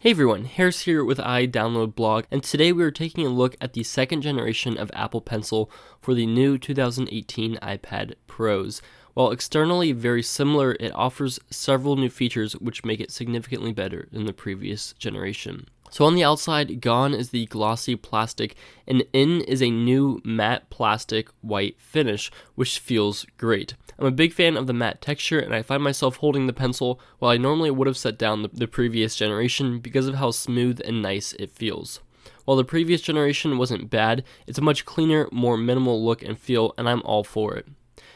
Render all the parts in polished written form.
Hey everyone, Harris here with iDownload Blog, and today we are taking a look at the second generation of Apple Pencil for the new 2018 iPad Pros. While externally very similar, it offers several new features which make it significantly better than the previous generation. So on the outside, gone is the glossy plastic, and in is a new matte plastic white finish, which feels great. I'm a big fan of the matte texture, and I find myself holding the pencil while I normally would have set down the previous generation because of how smooth and nice it feels. While the previous generation wasn't bad, it's a much cleaner, more minimal look and feel, and I'm all for it.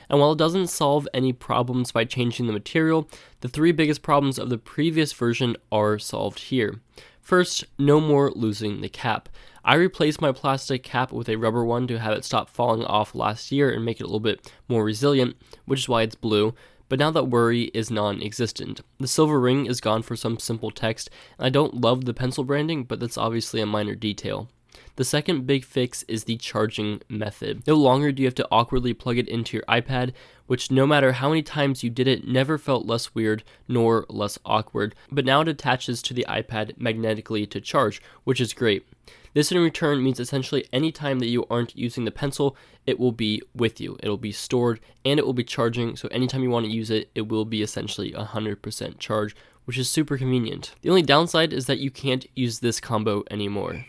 And while it doesn't solve any problems by changing the material, the three biggest problems of the previous version are solved here. First, no more losing the cap. I replaced my plastic cap with a rubber one to have it stop falling off last year and make it a little bit more resilient, which is why it's blue, but now that worry is non-existent. The silver ring is gone for some simple text, and I don't love the pencil branding, but that's obviously a minor detail. The second big fix is the charging method. No longer do you have to awkwardly plug it into your iPad, which no matter how many times you did it, never felt less weird nor less awkward, but now it attaches to the iPad magnetically to charge, which is great. This in return means essentially any time that you aren't using the pencil, it will be with you. It'll be stored and it will be charging, so anytime you want to use it, it will be essentially 100% charge, which is super convenient. The only downside is that you can't use this combo anymore.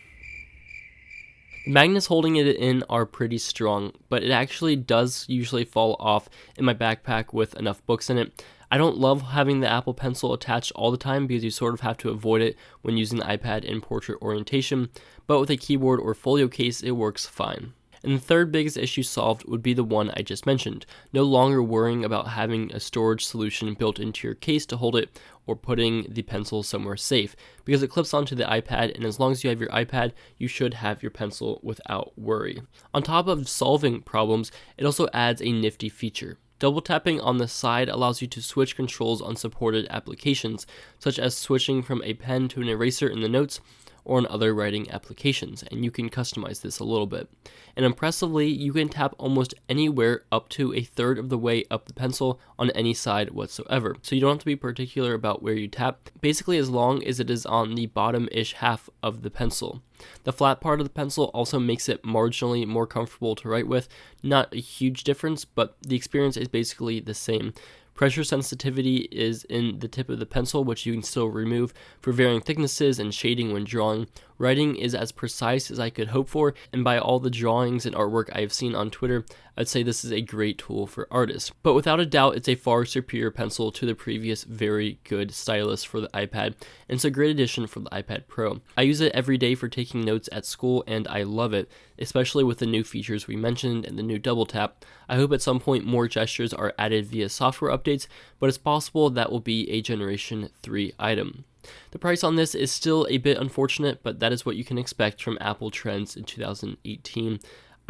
The magnets holding it in are pretty strong, but it actually does usually fall off in my backpack with enough books in it. I don't love having the Apple Pencil attached all the time because you sort of have to avoid it when using the iPad in portrait orientation, but with a keyboard or folio case it works fine. And the third biggest issue solved would be the one I just mentioned, no longer worrying about having a storage solution built into your case to hold it or putting the pencil somewhere safe, because it clips onto the iPad, and as long as you have your iPad, you should have your pencil without worry. On top of solving problems, it also adds a nifty feature. Double tapping on the side allows you to switch controls on supported applications, such as switching from a pen to an eraser in the notes, or on other writing applications, and you can customize this a little bit. And impressively, you can tap almost anywhere up to a third of the way up the pencil on any side whatsoever. So you don't have to be particular about where you tap, basically as long as it is on the bottom-ish half of the pencil. The flat part of the pencil also makes it marginally more comfortable to write with. Not a huge difference, but the experience is basically the same. Pressure sensitivity is in the tip of the pencil, which you can still remove for varying thicknesses and shading when drawing. Writing is as precise as I could hope for, and by all the drawings and artwork I have seen on Twitter, I'd say this is a great tool for artists. But without a doubt, it's a far superior pencil to the previous very good stylus for the iPad, and it's a great addition for the iPad Pro. I use it every day for taking notes at school, and I love it, especially with the new features we mentioned and the new double tap. I hope at some point more gestures are added via software updates, but it's possible that will be a Generation 3 item. The price on this is still a bit unfortunate, but that is what you can expect from Apple trends in 2018.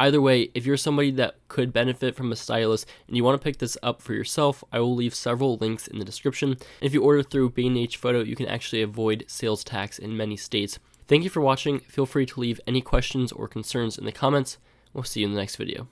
Either way, if you're somebody that could benefit from a stylus and you want to pick this up for yourself, I will leave several links in the description. And if you order through B&H Photo, you can actually avoid sales tax in many states. Thank you for watching. Feel free to leave any questions or concerns in the comments. We'll see you in the next video.